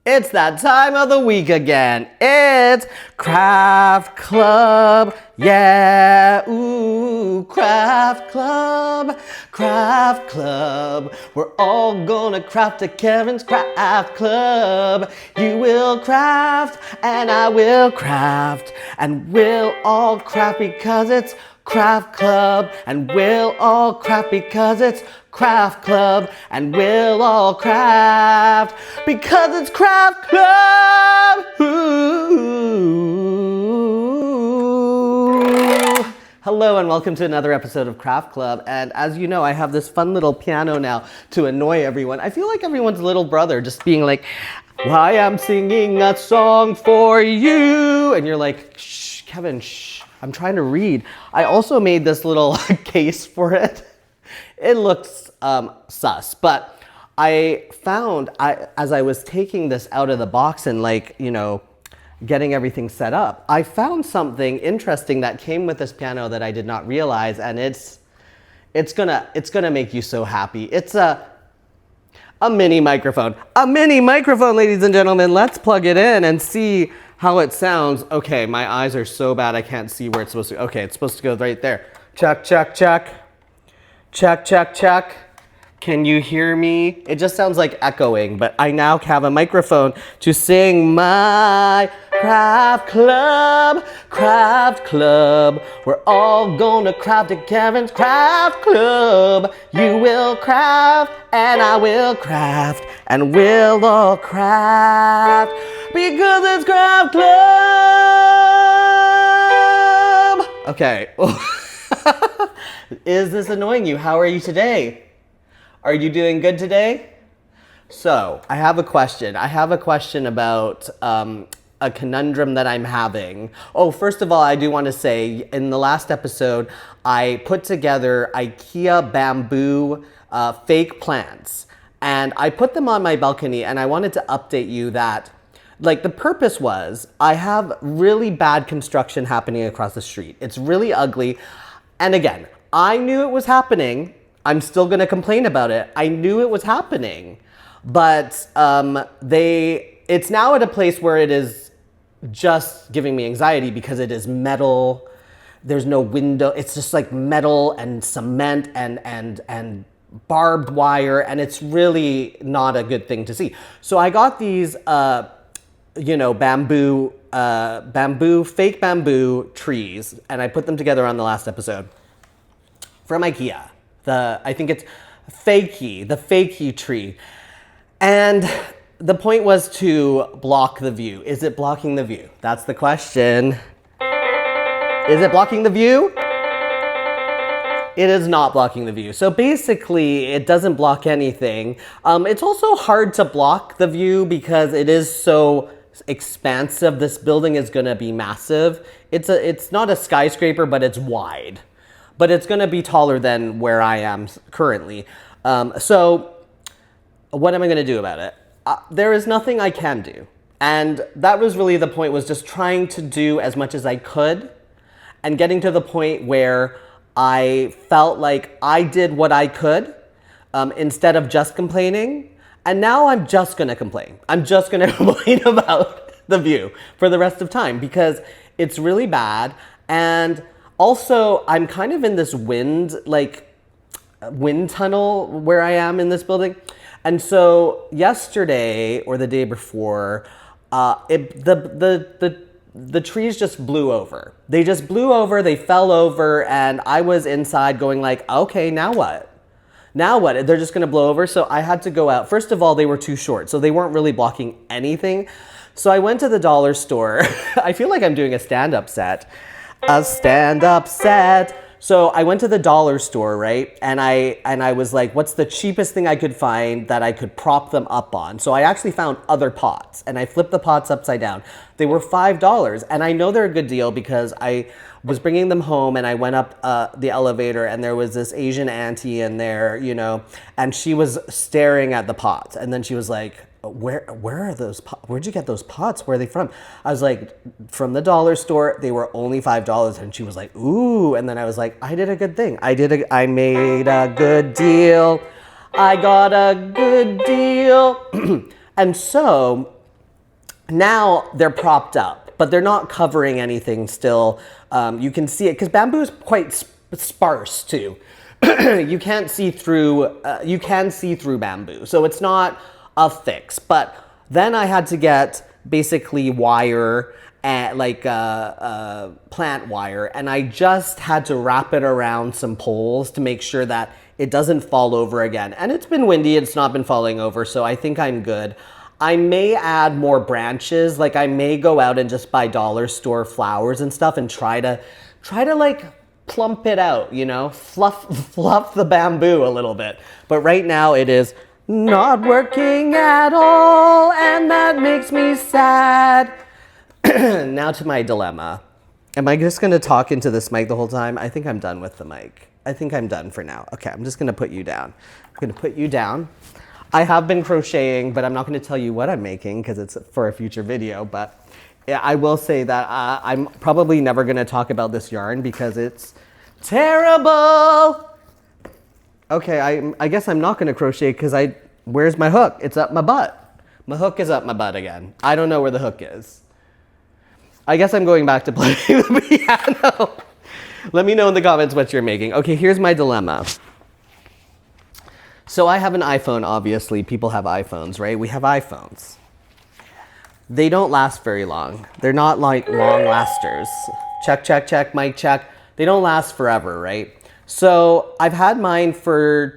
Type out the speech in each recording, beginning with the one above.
It's that time of the week again. It's Craft Club. Yeah, ooh, Craft Club. Craft Club. We're all gonna craft at Kevin's Craft Club. You will craft and I will craft. And we'll all craft because it's Craft Club. And we'll all craft because it's Craft Club, and we'll all craft because it's Craft Club. Ooh. Hello and welcome to another episode of Craft Club. And as you know, I have this fun little piano now to annoy everyone. I feel like everyone's little brother, just being like, "I am singing a song for you," and you're like, "Shh, Kevin, shh. I'm trying to read." I also made this little case for it. It looks sus, but I found, as I was taking this out of the box and getting everything set up, I found something interesting that came with this piano that I did not realize, and it's gonna make you so happy. It's a mini microphone. A mini microphone, ladies and gentlemen. Let's plug it in and see how it sounds. Okay, my eyes are so bad I can't see where it's supposed to go. Okay, it's supposed to go right there. Check, check, check. Check, check, check. Can you hear me? It just sounds like echoing, but I now have a microphone to sing my Craft Club. Craft Club. We're all gonna craft at Kevin's Craft Club. You will craft and I will craft and we'll all craft because it's Craft Club. Okay. Is this annoying you? How are you today? Are you doing good today? So, I have a question. I have a question about a conundrum that I'm having. Oh, first of all, I do want to say, in the last episode, I put together IKEA bamboo fake plants. And I put them on my balcony, and I wanted to update you that the purpose was, I have really bad construction happening across the street. It's really ugly. And again, I knew it was happening. I'm still gonna complain about it. I knew it was happening, but it's now at a place where it is just giving me anxiety because it is metal. There's no window. It's just like metal and cement and barbed wire, and it's really not a good thing to see. So I got these, fake bamboo trees, and I put them together on the last episode from IKEA. I think it's the Fakie tree. And the point was to block the view. Is it blocking the view? That's the question. Is it blocking the view? It is not blocking the view. So basically, it doesn't block anything. It's also hard to block the view because it is so expansive. This building is gonna be massive. It's not a skyscraper, but it's wide. But it's gonna be taller than where I am currently. So what am I gonna do about it? There is nothing I can do. And that was really the point, was just trying to do as much as I could and getting to the point where I felt like I did what I could instead of just complaining. And now I'm just gonna complain. I'm just gonna complain about the view for the rest of time because it's really bad. And also, I'm kind of in this wind tunnel where I am in this building. And so yesterday or the day before, the trees just blew over. They just blew over, they fell over, and I was inside going like, okay, now what? Now what? They're just gonna blow over? So I had to go out. First of all, they were too short, so they weren't really blocking anything. So I went to the dollar store. I feel like I'm doing a stand-up set. A stand-up set. So I went to the dollar store, right? And I was like, what's the cheapest thing I could find that I could prop them up on? So I actually found other pots, and I flipped the pots upside down. They were $5, and I know they're a good deal because I was bringing them home, and I went up the elevator, and there was this Asian auntie in there, and she was staring at the pots, and then she was like, where are those pots? Where'd you get those pots? Where are they from? I was like, from the dollar store. They were only $5. And she was like, ooh. And then I was like, I did a good thing. I made a good deal. I got a good deal. And so Now they're propped up, but they're not covering anything still. You can see it because bamboo is quite sparse too. You can't see through, you can see through bamboo. So it's not a fix. But then I had to get basically wire, and like plant wire, and I just had to wrap it around some poles to make sure that it doesn't fall over again. And it's been windy, it's not been falling over, so I think I'm good. I may add more branches, like I may go out and just buy dollar store flowers and stuff and try to like plump it out, you know, fluff the bamboo a little bit. But right now it is not working at all, and that makes me sad. Now to my dilemma. Am I just gonna talk into this mic the whole time? I think I'm done with the mic. I think I'm done for now. Okay, I'm just gonna put you down. I'm gonna put you down. I have been crocheting, but I'm not gonna tell you what I'm making because it's for a future video, but yeah, I will say that I'm probably never gonna talk about this yarn because it's terrible. Okay, I guess I'm not gonna crochet because where's my hook? It's up my butt. My hook is up my butt again. I don't know where the hook is. I guess I'm going back to playing the piano. Let me know in the comments what you're making. Okay, here's my dilemma. So I have an iPhone, obviously. People have iPhones, right? We have iPhones. They don't last very long. They're not like long lasters. Check, check, check, mic check. They don't last forever, right? So I've had mine for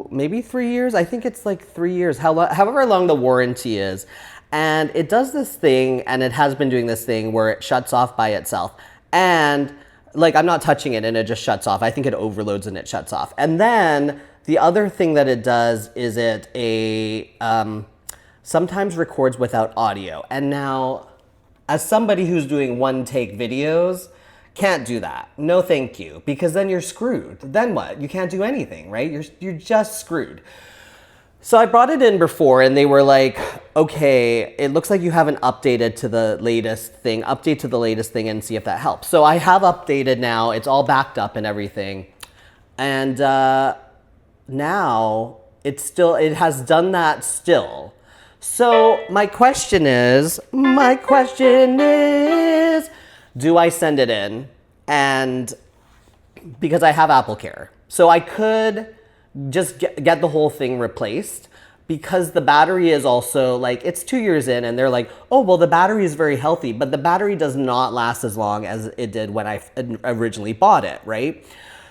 maybe 3 years. I think it's like 3 years, however long the warranty is. And it does this thing, and it has been doing this thing where it shuts off by itself. And like, I'm not touching it and it just shuts off. I think it overloads and it shuts off. And then the other thing that it does is it sometimes records without audio. And now, as somebody who's doing one-take videos, can't do that. No thank you, because then you're screwed. Then what? You can't do anything, right? You're just screwed. So I brought it in before and they were like, okay, it looks like you haven't updated to the latest thing. Update to the latest thing and see if that helps. So I have updated now. It's all backed up and everything. And now it has done that still. So my question is, do I send it in? And because I have AppleCare. So I could just get the whole thing replaced, because the battery is also like, it's 2 years in and they're like, oh, well, the battery is very healthy, but the battery does not last as long as it did when I originally bought it, right?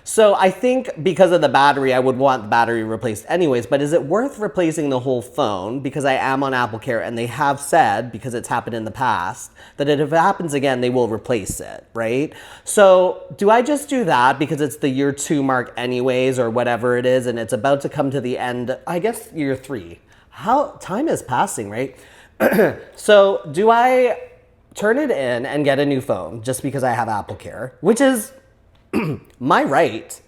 So I think because of the battery, I would want the battery replaced anyways, but is it worth replacing the whole phone? Because I am on AppleCare and they have said, because it's happened in the past, that if it happens again, they will replace it, right? So do I just do that because it's the year 2 mark anyways, or whatever it is, and it's about to come to the end, I guess year 3. How time is passing, right? So do I turn it in and get a new phone just because I have AppleCare, which is my right,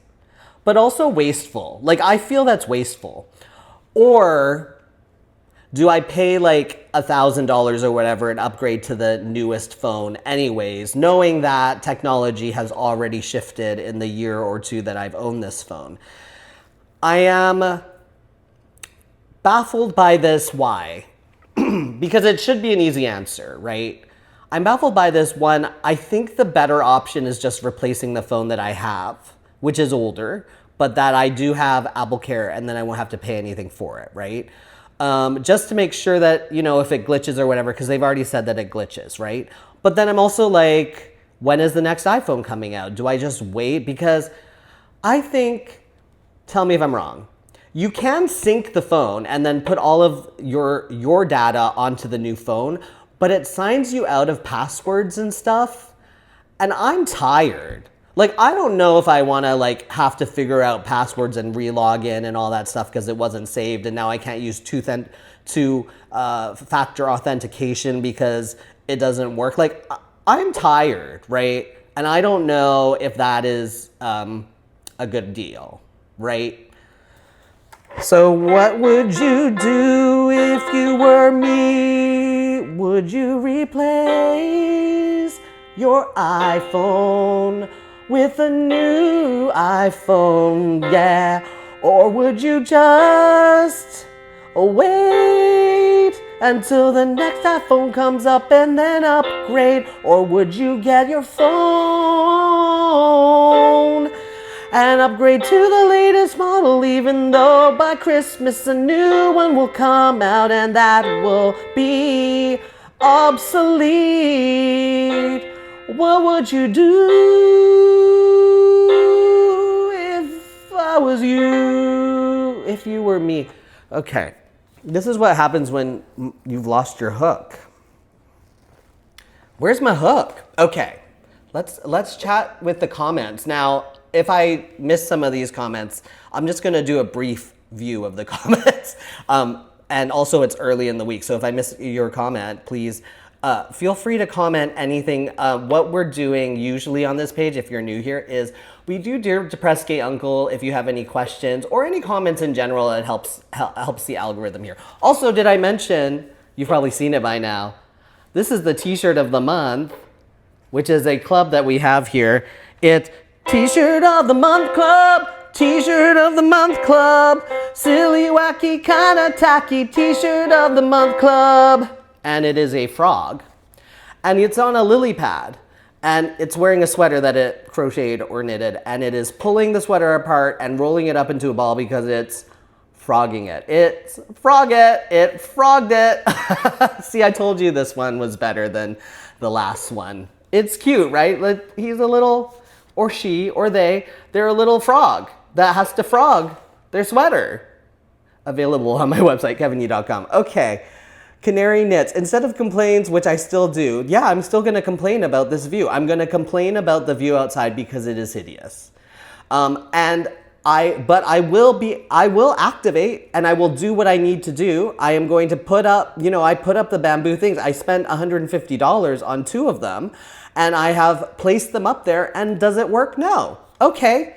but also wasteful. Like, I feel that's wasteful. Or do I pay like $1,000 or whatever and upgrade to the newest phone anyways, knowing that technology has already shifted in the year or 2 that I've owned this phone? I am baffled by this. Why? Because it should be an easy answer, right? I'm baffled by this one. I think the better option is just replacing the phone that I have, which is older, but that I do have AppleCare, and then I won't have to pay anything for it, right? Just to make sure that, you know, if it glitches or whatever, because they've already said that it glitches, right? But then I'm also like, when is the next iPhone coming out? Do I just wait? Because I think, tell me if I'm wrong, you can sync the phone and then put all of your data onto the new phone, but it signs you out of passwords and stuff. And I'm tired. Like, I don't know if I want to like have to figure out passwords and re-log in and all that stuff because it wasn't saved, and now I can't use two-factor authentication because it doesn't work. Like, I'm tired, right? And I don't know if that is a good deal, right? So what would you do if you were me? Would you replace your iPhone with a new iPhone, yeah? Or would you just wait until the next iPhone comes up and then upgrade? Or would you get your phone and upgrade to the latest model, even though by Christmas a new one will come out and that will be obsolete? What would you do if I was you? If you were me? Okay, this is what happens when you've lost your hook. Where's my hook? Okay, let's chat with the comments. Now, if I miss some of these comments, I'm just gonna do a brief view of the comments. And also it's early in the week, so if I miss your comment, please feel free to comment anything. What we're doing usually on this page, if you're new here, is we do Dear Depressed Gay Uncle. If you have any questions or any comments in general, it helps the algorithm here. Also, did I mention, you've probably seen it by now, this is the t-shirt of the month, which is a club that we have here. It's T-shirt of the month club, T-shirt of the month club, silly, wacky, kinda tacky T-shirt of the month club. And it is a frog. And it's on a lily pad. And it's wearing a sweater that it crocheted or knitted. And it is pulling the sweater apart and rolling it up into a ball because it's frogging it. It frogged it. See, I told you this one was better than the last one. It's cute, right? Like, he's a little, or she, or they're a little frog that has to frog their sweater. Available on my website, kevinyee.com. Okay, Canary Knits. Instead of complaints, which I still do, yeah, I'm still gonna complain about this view. I'm gonna complain about the view outside because it is hideous. But I will activate and I will do what I need to do. I am going to put up, I put up the bamboo things. I spent $150 on 2 of them and I have placed them up there, and does it work? No. Okay.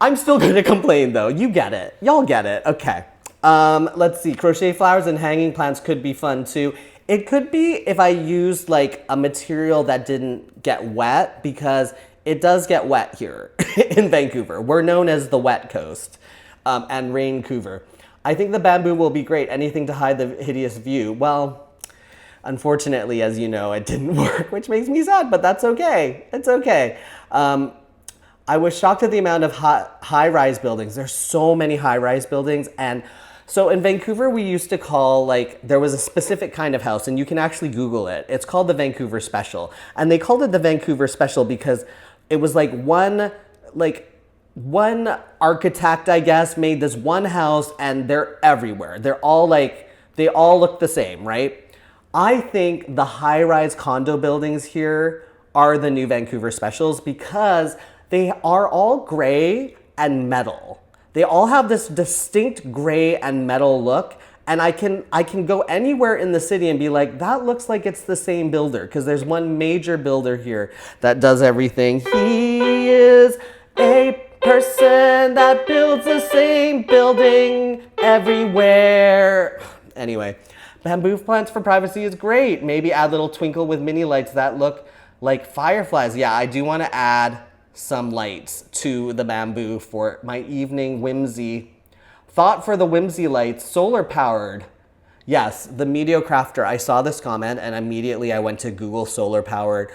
I'm still gonna complain though. You get it. Y'all get it. Okay. Let's see. Crochet flowers and hanging plants could be fun too. It could be if I used like a material that didn't get wet, because it does get wet here in Vancouver. We're known as the wet coast, and Raincouver. I think the bamboo will be great. Anything to hide the hideous view. Well, unfortunately, as you know, it didn't work, which makes me sad, but that's okay. It's okay. I was shocked at the amount of high-rise buildings. There's so many high-rise buildings. And so in Vancouver, we used to call, there was a specific kind of house, and you can actually Google it. It's called the Vancouver Special. And they called it the Vancouver Special because it was one architect, I guess, made this one house, and they're everywhere. They're all they all look the same, right? I think the high-rise condo buildings here are the new Vancouver Specials because they are all gray and metal. They all have this distinct gray and metal look, and I can go anywhere in the city and be like, that looks like it's the same builder, because there's one major builder here that does everything. He is a person that builds the same building everywhere. Anyway, bamboo plants for privacy is great. Maybe add little twinkle with mini lights that look like fireflies. Yeah, I do want to add some lights to the bamboo for my evening whimsy. Thought for the whimsy lights, solar powered. Yes, the Mediocrafter. I saw this comment and immediately I went to Google solar powered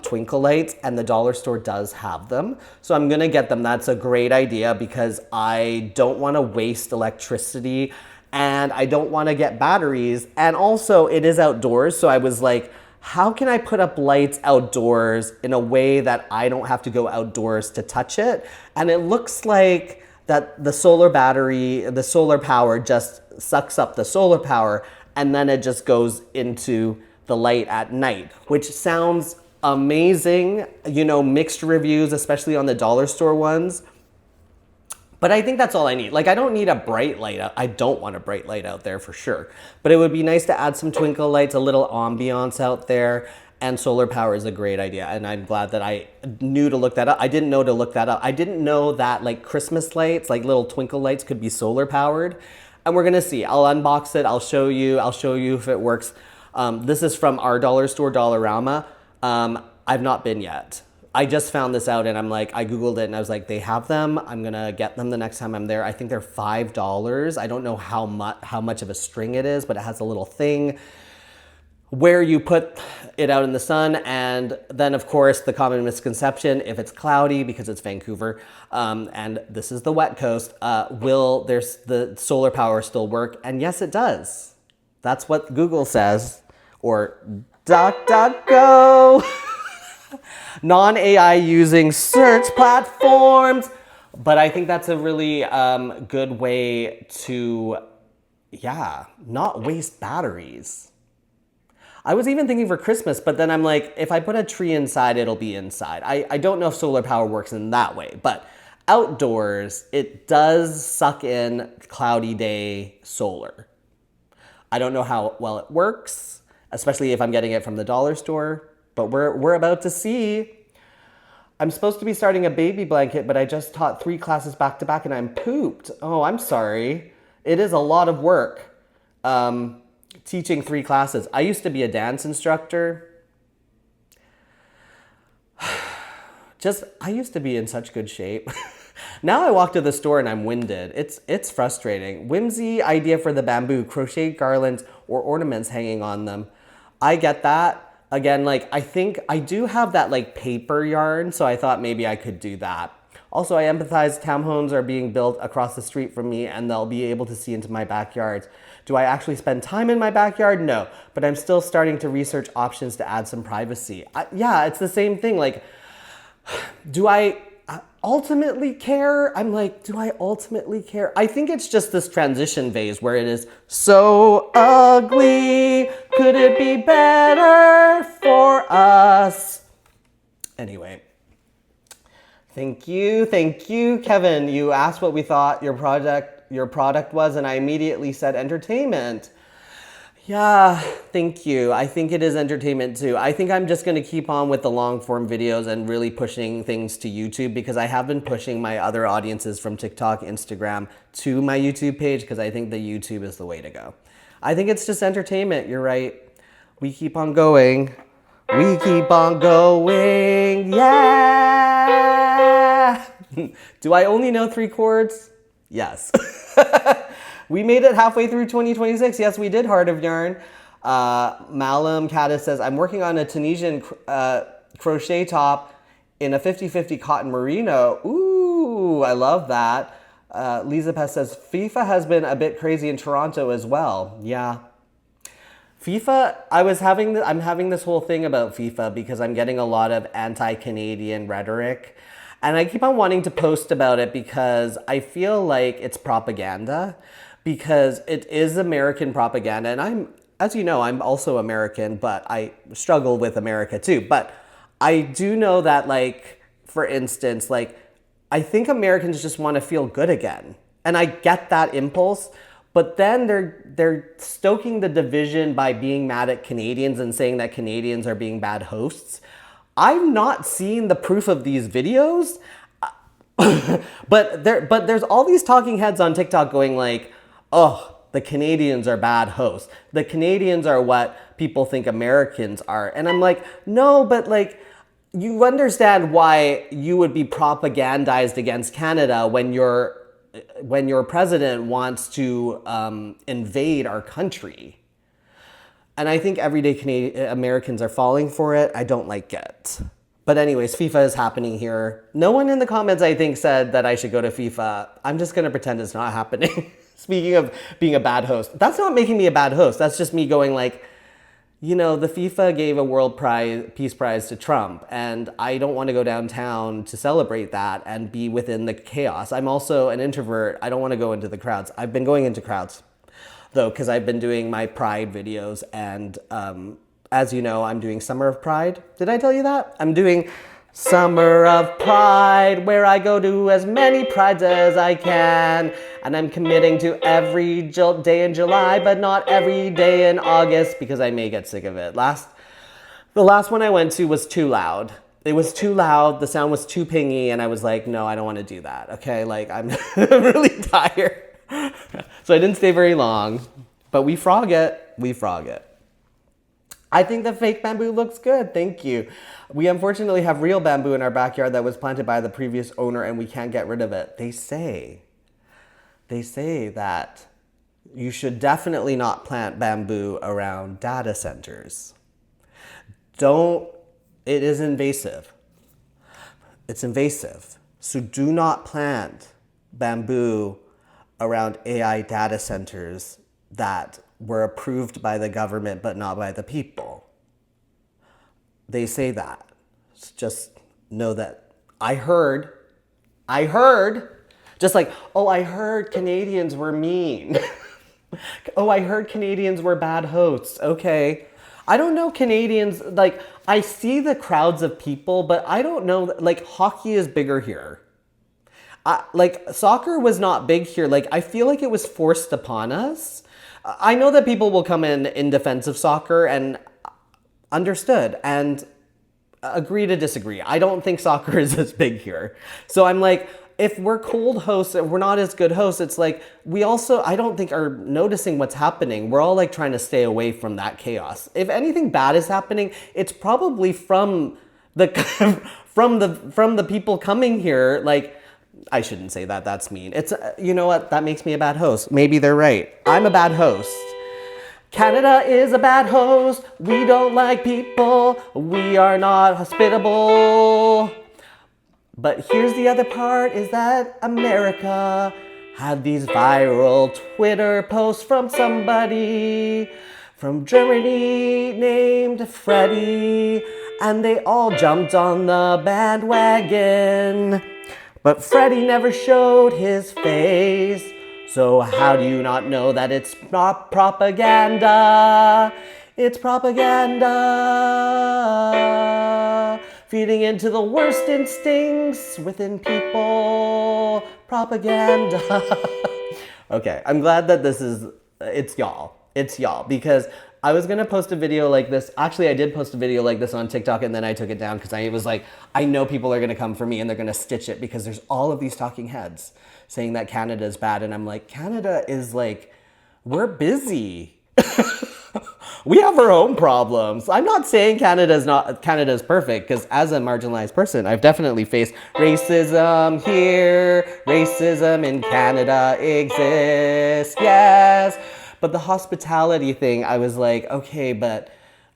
twinkle lights, and the dollar store does have them. So I'm gonna get them. That's a great idea because I don't want to waste electricity and I don't want to get batteries. And also it is outdoors. So I was like, how can I put up lights outdoors in a way that I don't have to go outdoors to touch it? And it looks like that the solar battery, the solar power just sucks up the solar power and then it just goes into the light at night, which sounds amazing. Mixed reviews, especially on the dollar store ones. But I think that's all I need. I don't need a bright light. I don't want a bright light out there for sure. But it would be nice to add some twinkle lights, a little ambiance out there. And solar power is a great idea. And I'm glad that I knew to look that up. I didn't know to look that up. I didn't know that Christmas lights, little twinkle lights could be solar powered. And we're gonna see. I'll unbox it. I'll show you if it works. This is from our dollar store, Dollarama. I've not been yet. I just found this out and I'm like, I Googled it and I was like, they have them. I'm going to get them the next time I'm there. I think they're $5. I don't know how much of a string it is, but it has a little thing where you put it out in the sun. And then of course the common misconception, if it's cloudy because it's Vancouver, and this is the wet coast, will there's the solar power still work? And yes, it does. That's what Google says, or DuckDuckGo. Non-AI using search platforms. But I think that's a really good way to, not waste batteries. I was even thinking for Christmas, but then I'm like, if I put a tree inside, it'll be inside. I don't know if solar power works in that way, but outdoors, it does suck in cloudy day solar. I don't know how well it works, especially if I'm getting it from the dollar store, but we're about to see. I'm supposed to be starting a baby blanket, but I just taught 3 classes back to back and I'm pooped. Oh, I'm sorry. It is a lot of work. Teaching 3 classes. I used to be a dance instructor. I used to be in such good shape. Now I walk to the store and I'm winded. It's frustrating. Whimsy idea for the bamboo, crochet garlands or ornaments hanging on them. I get that. Again, like I think I do have that like paper yarn, so I thought maybe I could do that. Also, I empathize townhomes are being built across the street from me and they'll be able to see into my backyard. Do I actually spend time in my backyard? No, but I'm still starting to research options to add some privacy. Yeah, it's the same thing. Like, do I ultimately care? I'm like, do I ultimately care? I think it's just this transition phase where it is so ugly. Could it be better for us? Anyway. Thank you, Kevin. You asked what we thought your product was, and I immediately said entertainment. Yeah, thank you. I think it is entertainment too. I think I'm just gonna keep on with the long form videos and really pushing things to YouTube because I have been pushing my other audiences from TikTok, Instagram to my YouTube page because I think the YouTube is the way to go. I think it's just entertainment, you're right. We keep on going. We keep on going, yeah! Do I only know 3 chords? Yes. We made it halfway through 2026. Yes, we did, Heart of Yarn. Malum Caddis says, I'm working on a Tunisian crochet top in a 50-50 cotton merino. Ooh, I love that. Lisa Pest says, FIFA has been a bit crazy in Toronto as well. Yeah. FIFA, I'm having this whole thing about FIFA because I'm getting a lot of anti-Canadian rhetoric. And I keep on wanting to post about it because I feel like it's propaganda. Because it is American propaganda. And as you know, I'm also American, but I struggle with America too. But I do know that, like, for instance, like, I think Americans just want to feel good again. And I get that impulse. But then they're stoking the division by being mad at Canadians and saying that Canadians are being bad hosts. I've not seen the proof of these videos, but there's all these talking heads on TikTok going like, oh, the Canadians are bad hosts. The Canadians are what people think Americans are. And I'm like, no, but like, you understand why you would be propagandized against Canada when your president wants to invade our country. And I think everyday Americans are falling for it. I don't like it. But anyways, FIFA is happening here. No one in the comments, I think, said that I should go to FIFA. I'm just going to pretend it's not happening. Speaking of being a bad host, that's not making me a bad host. That's just me going like, you know, the FIFA gave a Peace Prize to Trump, and I don't want to go downtown to celebrate that and be within the chaos. I'm also an introvert. I don't want to go into the crowds. I've been going into crowds, though, because I've been doing my Pride videos, and as you know, I'm doing Summer of Pride. Did I tell you that? I'm doing Summer of Pride, where I go to as many prides as I can. And I'm committing to every day in July, but not every day in August, because I may get sick of it. The last one I went to was too loud. It was too loud, the sound was too pingy, and I was like, no, I don't want to do that, okay? Like, I'm really tired. So I didn't stay very long, but we frog it. I think the fake bamboo looks good. Thank you. We unfortunately have real bamboo in our backyard that was planted by the previous owner and we can't get rid of it. They say that you should definitely not plant bamboo around data centers. It is invasive. It's invasive. So do not plant bamboo around AI data centers that were approved by the government but not by the people. They say that. Just know that I heard, just like, oh, I heard Canadians were mean. Oh, I heard Canadians were bad hosts. Okay. I don't know Canadians, like, I see the crowds of people, but I don't know, like, hockey is bigger here. Like, soccer was not big here. Like, I feel like it was forced upon us. I know that people will come in defense of soccer and understood and agree to disagree. I don't think soccer is as big here. So I'm like, if we're cold hosts and we're not as good hosts, it's like we also, I don't think, are noticing what's happening. We're all like trying to stay away from that chaos. If anything bad is happening, it's probably from the from the people coming here. Like, I shouldn't say that. That's mean. It's you know what? That makes me a bad host. Maybe they're right. I'm a bad host. Canada is a bad host. We don't like people. We are not hospitable. But here's the other part, is that America had these viral Twitter posts from somebody from Germany named Freddie, and they all jumped on the bandwagon. But Freddie never showed his face, so how do you not know that it's not propaganda? It's propaganda. Feeding into the worst instincts within people. Propaganda. Okay, I'm glad that it's y'all. It's y'all. Because I was gonna post a video like this. Actually, I did post a video like this on TikTok and then I took it down because I was like, I know people are gonna come for me and they're gonna stitch it because there's all of these talking heads saying that Canada is bad. And I'm like, Canada is like, we're busy. We have our own problems. I'm not saying Canada's perfect, because as a marginalized person, I've definitely faced racism here. Racism in Canada exists, yes. But the hospitality thing, I was like, okay, but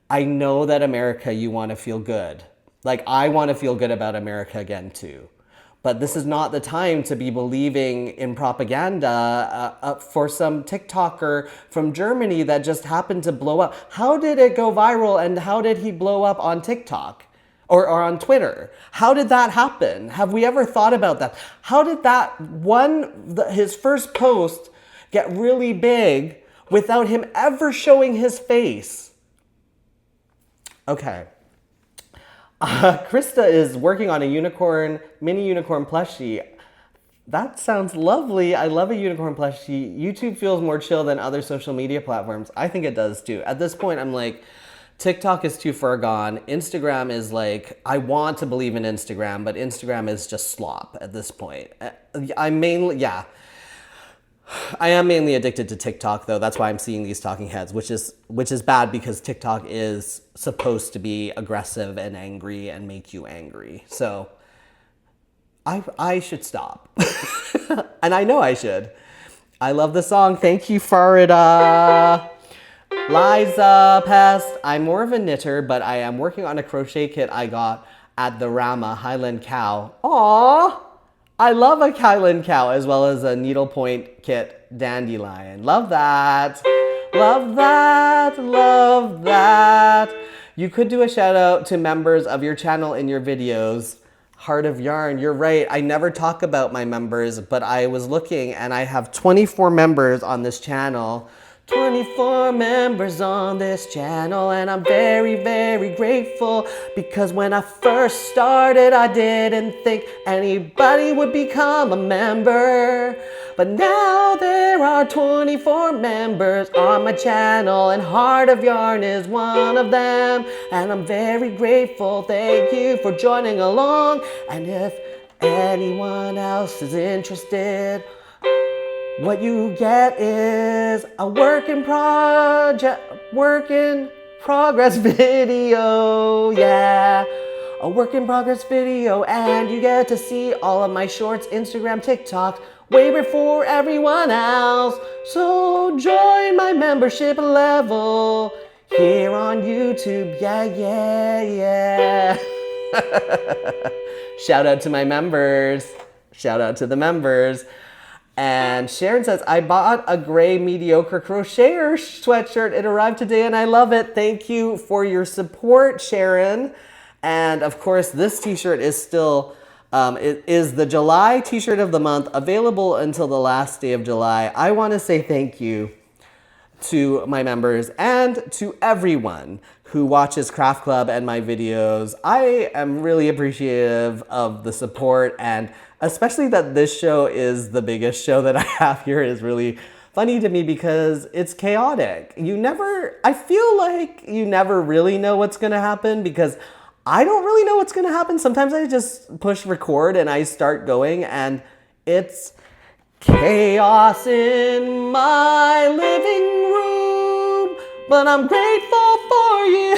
I know that America, you want to feel good. Like, I want to feel good about America again too. But this is not the time to be believing in propaganda for some TikToker from Germany that just happened to blow up. How did it go viral and how did he blow up on TikTok or on Twitter? How did that happen? Have we ever thought about that? How did his first post get really big without him ever showing his face? Okay. Krista is working on a mini unicorn plushie. That sounds lovely. I love a unicorn plushie. YouTube feels more chill than other social media platforms. I think it does too. At this point, I'm like, TikTok is too far gone. Instagram is like, I want to believe in Instagram, but Instagram is just slop at this point. I am mainly addicted to TikTok though. That's why I'm seeing these talking heads, which is bad because TikTok is supposed to be aggressive and angry and make you angry. So I should stop. And I know I should. I love the song. Thank you, Farida. Liza Pest. I'm more of a knitter, but I am working on a crochet kit I got at the Rama Highland Cow. Aww. I love a Highland Cow as well as a needlepoint kit dandelion. Love that. Love that. Love that. You could do a shout out to members of your channel in your videos. Heart of Yarn, you're right. I never talk about my members, but I was looking and I have 24 members on this channel. 24 members on this channel, and I'm very, very grateful because when I first started, I didn't think anybody would become a member. But now there are 24 members on my channel, and Heart of Yarn is one of them. And I'm very grateful. Thank you for joining along. And if anyone else is interested, what you get is a work in progress video, yeah. A work in progress video, and you get to see all of my shorts, Instagram, TikTok, way before everyone else. So join my membership level here on YouTube, yeah. Shout out to my members. Shout out to the members. And Sharon says, I bought a gray mediocre crocheter sweatshirt. It arrived today and I love it. Thank you for your support, Sharon. And of course, this t-shirt is still, it is the July t-shirt of the month, available until the last day of July. I want to say thank you to my members and to everyone who watches Craft Club and my videos. I am really appreciative of the support, and especially that this show is the biggest show that I have here is really funny to me because it's chaotic. I feel like you never really know what's gonna happen because I don't really know what's gonna happen. Sometimes I just push record and I start going and it's chaos in my living room, but I'm grateful for you.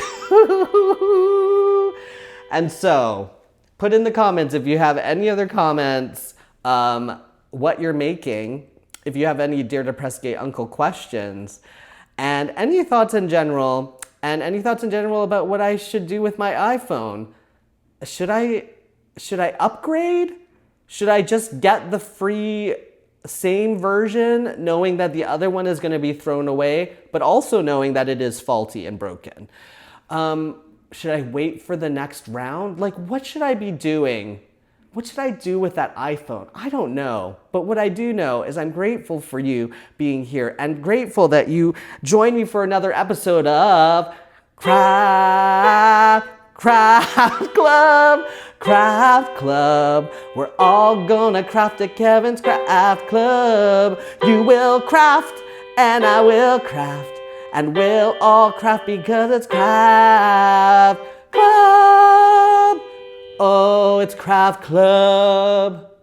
And so, put in the comments if you have any other comments, what you're making, if you have any Dear Depressed Gay Uncle questions, and any thoughts in general, about what I should do with my iPhone. Should I upgrade? Should I just get the free same version, knowing that the other one is going to be thrown away, but also knowing that it is faulty and broken? Should I wait for the next round? Like, what should I be doing? What should I do with that iPhone? I don't know. But what I do know is I'm grateful for you being here and grateful that you joined me for another episode of Craft Club. We're all gonna craft at Kevin's Craft Club. You will craft and I will craft. And we'll all craft because it's Craft Club. Oh, it's Craft Club.